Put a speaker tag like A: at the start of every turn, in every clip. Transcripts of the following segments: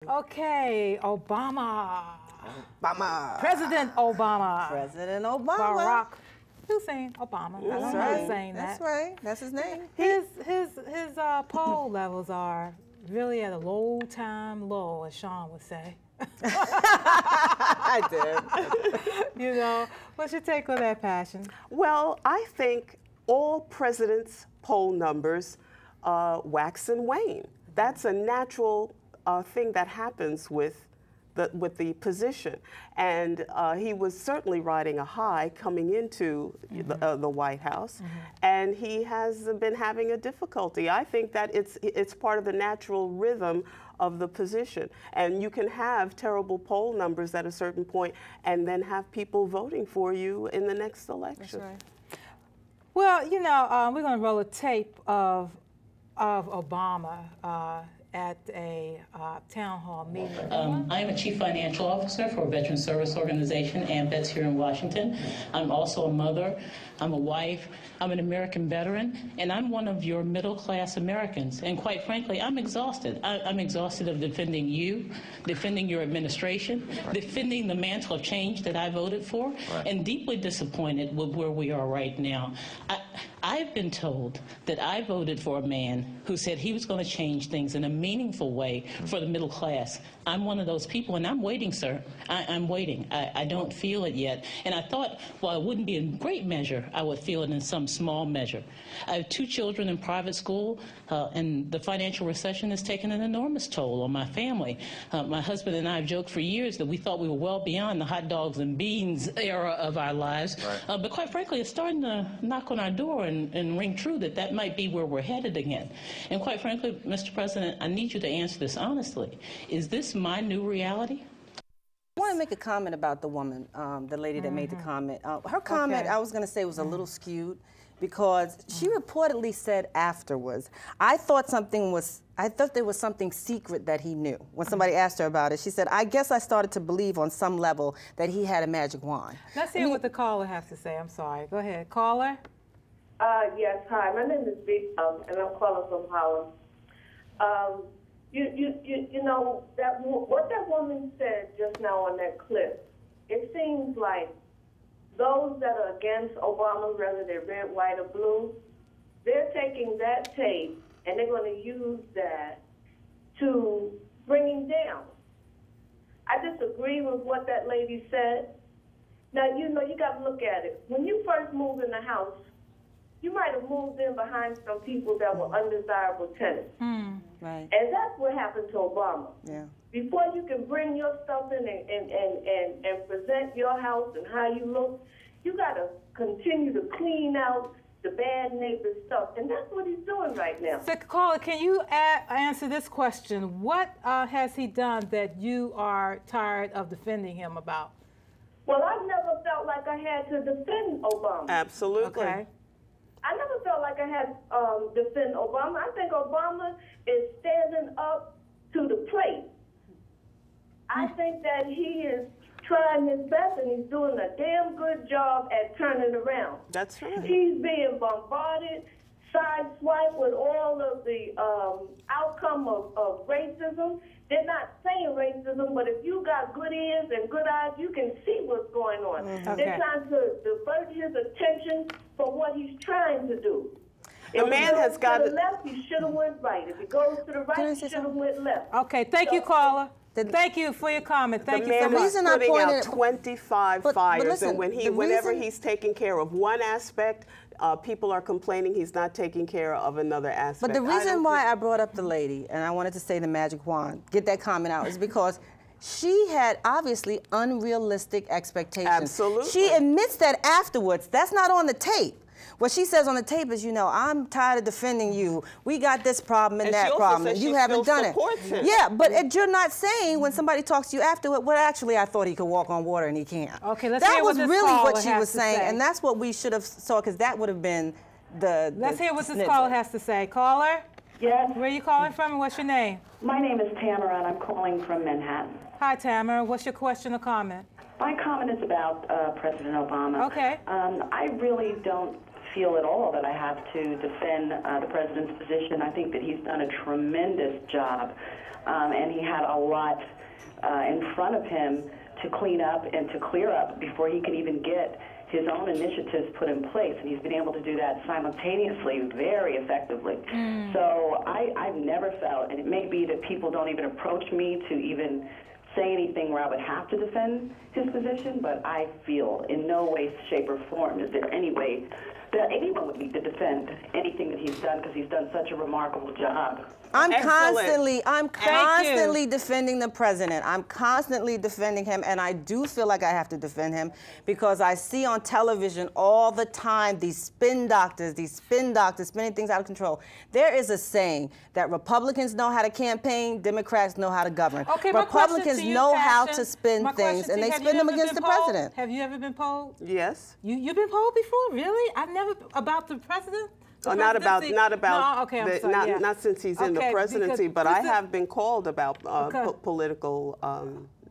A: Okay, Obama.
B: Obama.
A: President Obama.
B: President Obama.
A: Barack Hussein Obama.
B: That's right. Saying that. That's right. That's his name.
A: His poll levels are really at a low-time low, as Shawn would say.
B: I did.
A: You know, what's your take on that, Passion?
C: Well, I think all presidents' poll numbers wax and wane. That's a natural thing that happens with the position, and he was certainly riding a high coming into the White House, and he has been having a difficulty. I think that it's part of the natural rhythm of the position, and you can have terrible poll numbers at a certain point, and then have people voting for you in the next election.
A: That's right. Well, you know, we're going to roll a tape of Obama at a town hall meeting.
D: I am a chief financial officer for a veteran service organization, AMVETS, here in Washington. I'm also a mother, I'm a wife, I'm an American veteran, and I'm one of your middle-class Americans. And quite frankly, I'm exhausted. I'm exhausted of defending you, defending your administration, defending the mantle of change that I voted for, and deeply disappointed with where we are right now. I've been told that I voted for a man who said he was going to change things in a meaningful way for the middle class. I'm one of those people, and I'm waiting, sir. I'm waiting. I don't feel it yet. And I thought, well, it wouldn't be in great measure. I would feel it in some small measure. I have 2 children in private school, and the financial recession has taken an enormous toll on my family. My husband and I have joked for years that we thought we were well beyond the hot dogs and beans era of our lives. Right. But quite frankly, it's starting to knock on our door and ring true that might be where we're headed again. And quite frankly, Mr. President, I need you to answer this honestly. Is this my new reality?
B: I want to make a comment about the woman, the lady that made the comment. Her comment, I was going to say, was a little skewed because she reportedly said afterwards, I thought there was something secret that he knew. When somebody asked her about it, she said, I guess I started to believe on some level that he had a magic wand.
A: Let's hear what the caller has to say. I'm sorry. Go ahead. Caller?
E: Yes, hi. My name is Dietra, and I'm calling from Holland. You know, what that woman said just now on that clip, it seems like those that are against Obama, whether they're red, white, or blue, they're taking that tape and they're going to use that to bring him down. I disagree with what that lady said. Now, you know, you got to look at it. When you first moved in the house, you might have moved in behind some people that were undesirable tenants.
B: Right.
E: And that's what happened to Obama.
B: Yeah.
E: Before you can bring your stuff in and present your house and how you look, you got to continue to clean out the bad neighbor stuff. And that's what he's doing right now.
A: So, caller, can you answer this question? What has he done that you are tired of defending him about?
E: Well, I've never felt like I had to defend Obama.
C: Absolutely.
A: Okay.
E: I never felt like I had to defend Obama. I think Obama is standing up to the plate. I think that he is trying his best, and he's doing a damn good job at turning around.
C: That's right.
E: He's being bombarded, sideswiped with all of the outcome of racism. They're not saying racism, but if you got good ears and good eyes, you can see what's going on. They're trying to divert his attention from what he's trying to do.
C: The man has got
E: to the left, he should have went right. If he goes to the right, he should have went left.
A: Okay, thank you, caller. Thank you for your comment. Thank you so much.
C: The man is putting out 25 fires, and whenever he's taking care of one aspect, people are complaining he's not taking care of another aspect.
B: But the reason why I brought up the lady, and I wanted to say the magic wand, get that comment out, is because she had obviously unrealistic expectations.
C: Absolutely.
B: She admits that afterwards. That's not on the tape. What she says on the tape is, you know, I'm tired of defending you. We got this problem and that problem, and you haven't done it. Yeah, but you're not saying when somebody talks to you afterward, well, actually, I thought he could walk on water and he can't.
A: Okay, let's hear what this
B: caller has to say. That was really what she was saying, and that's what we should have saw, because that would have been the
A: Let's hear what this caller has to say. Caller?
F: Yes.
A: Where are you calling from, and what's your name?
F: My name is Tamara, and I'm calling from Manhattan.
A: Hi, Tamara. What's your question or comment?
F: My comment is about President Obama.
A: Okay.
F: I really don't feel at all that I have to defend the president's position. I think that he's done a tremendous job, and he had a lot in front of him to clean up and to clear up before he could even get his own initiatives put in place, and he's been able to do that simultaneously very effectively. So I've never felt, and it may be that people don't even approach me to even say anything where I would have to defend his position, but I feel in no way, shape, or form is there any way that anyone would need to defend anything that he's done, because he's done such a remarkable job.
B: I'm constantly defending the president. I'm constantly defending him, and I do feel like I have to defend him because I see on television all the time these spin doctors spinning things out of control. There is a saying that Republicans know how to campaign, Democrats know how to govern.
A: Okay,
B: Republicans know how to spin things, and they spin them against the president.
A: Have you ever been polled?
C: Yes.
A: You've been polled before? Really? I've never, about the president?
C: Not about
A: no, okay, I'm sorry,
C: not since he's in the presidency, but I have been called about political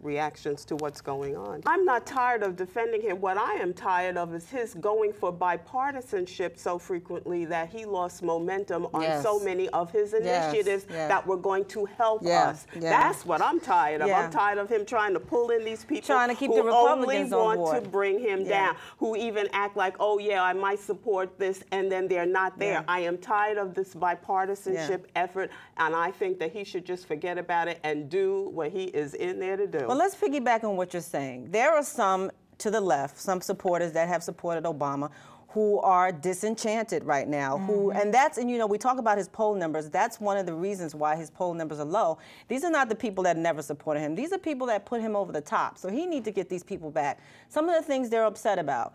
C: reactions to what's going on. I'm not tired of defending him. What I am tired of is his going for bipartisanship so frequently that he lost momentum on so many of his initiatives that were going to help us. That's what I'm tired of. I'm tired of him trying to pull in these people
B: trying to keep
C: who
B: the Republicans
C: only
B: on board.
C: want to bring him down, who even act like, oh yeah, I might support this, and then they're not there. I am tired of this bipartisanship effort, and I think that he should just forget about it and do what he is in there to do.
B: Well, let's piggyback on what you're saying. There are some to the left, some supporters that have supported Obama who are disenchanted right now, and you know, we talk about his poll numbers. That's one of the reasons why his poll numbers are low. These are not the people that never supported him. These are people that put him over the top. So he needs to get these people back. Some of the things they're upset about.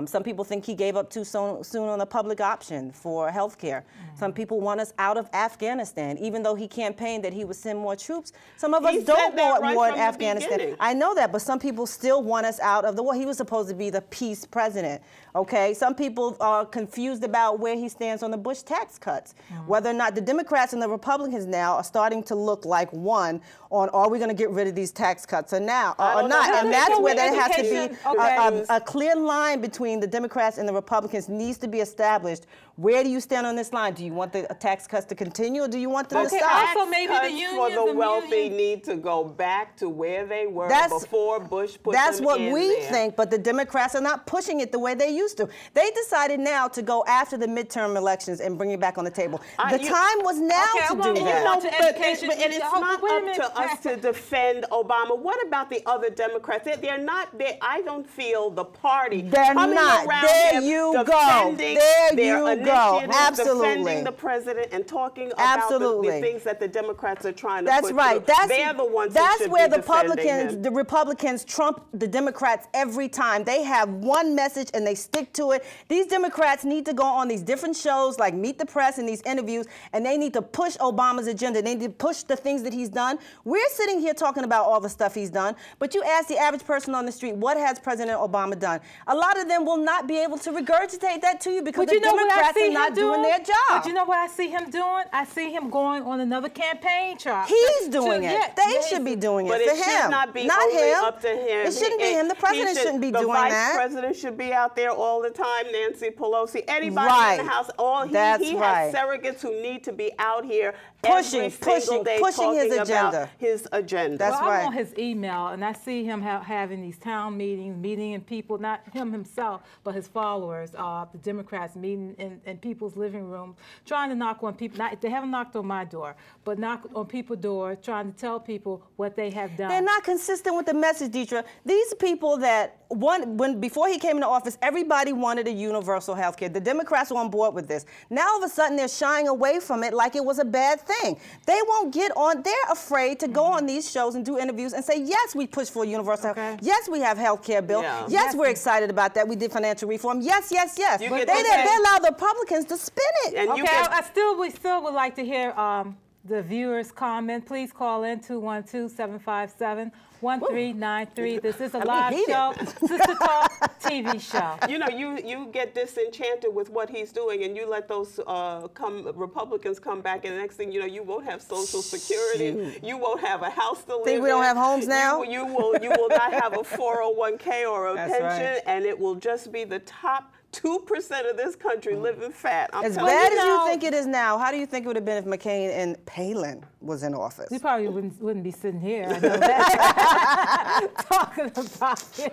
B: Some people think he gave up too soon on the public option for health care. Some people want us out of Afghanistan, even though he campaigned that he would send more troops. Some of us don't want war in Afghanistan. I know that, but some people still want us out of the war. He was supposed to be the peace president, okay? Some people are confused about where he stands on the Bush tax cuts. Whether or not the Democrats and the Republicans now are starting to look like one on, are we going to get rid of these tax cuts or not? And that's where there has to be a clear line between the Democrats and the Republicans needs to be established. Where do you stand on this line? Do you want the tax cuts to continue, or do you want them to stop?
A: Also, maybe the unions
C: for the wealthy need to go back to where they were before Bush put them in there.
B: That's what we think, but the Democrats are not pushing it the way they used to. They decided now to go after the midterm elections and bring it back on the table. The time was now to do that.
C: And it's not up to us to defend Obama. What about the other Democrats? They're not. I don't feel the party coming around
B: there you go. There you go. Absolutely.
C: Defending the president and talking about the things that the Democrats are trying to put
B: through.
C: They're the ones
B: that's
C: who should
B: where
C: be defending him.
B: the Republicans trump the Democrats every time. They have one message and they stick to it. These Democrats need to go on these different shows like Meet the Press and these interviews, and they need to push Obama's agenda. They need to push the things that he's done. We're sitting here talking about all the stuff he's done, but you ask the average person on the street, what has President Obama done? A lot of them will not be able to regurgitate that to you because the Democrats are not doing their job.
A: But you know what I see him doing? I see him going on another campaign trail.
B: He's doing it. They should be doing it for him.
C: But it should not be only up to him.
B: It shouldn't be him. The president shouldn't be doing that.
C: The vice president should be out there all the time. Nancy Pelosi, anybody in the House. He has surrogates who need to be out here pushing his agenda. His agenda.
B: That's right.
A: I'm on his email, and I see him having these town meetings, meeting people, not him himself, but his followers, the Democrats meeting in people's living rooms, trying to knock on people. They haven't knocked on my door, but knock on people's doors, trying to tell people what they have done.
B: They're not consistent with the message, Dietra. These people that before he came into office, everybody wanted a universal health care. The Democrats were on board with this. Now all of a sudden they're shying away from it like it was a bad thing. They won't get on. They're afraid to go on these shows and do interviews and say, yes, we push for universal health care. Yes, we have health care bill. Yeah. Yes, we're excited about that. We did financial reform. Yes, yes, yes. But they allow the Republicans to spin it.
A: And we still would like to hear the viewers' comment. Please call in 212-757-1393. This is a live show, SISTAH TALK TV show.
C: You know, you get disenchanted with what he's doing, and you let those Republicans come back, and the next thing you know, you won't have Social Security. You won't have a house to live in.
B: Think we don't have homes now?
C: You will not have a 401k or a pension, and it will just be the top 2% of this country living fat.
B: As bad as you think it is now, how do you think it would have been if McCain and Palin was in office?
A: We probably wouldn't be sitting here, I know that, talking about him.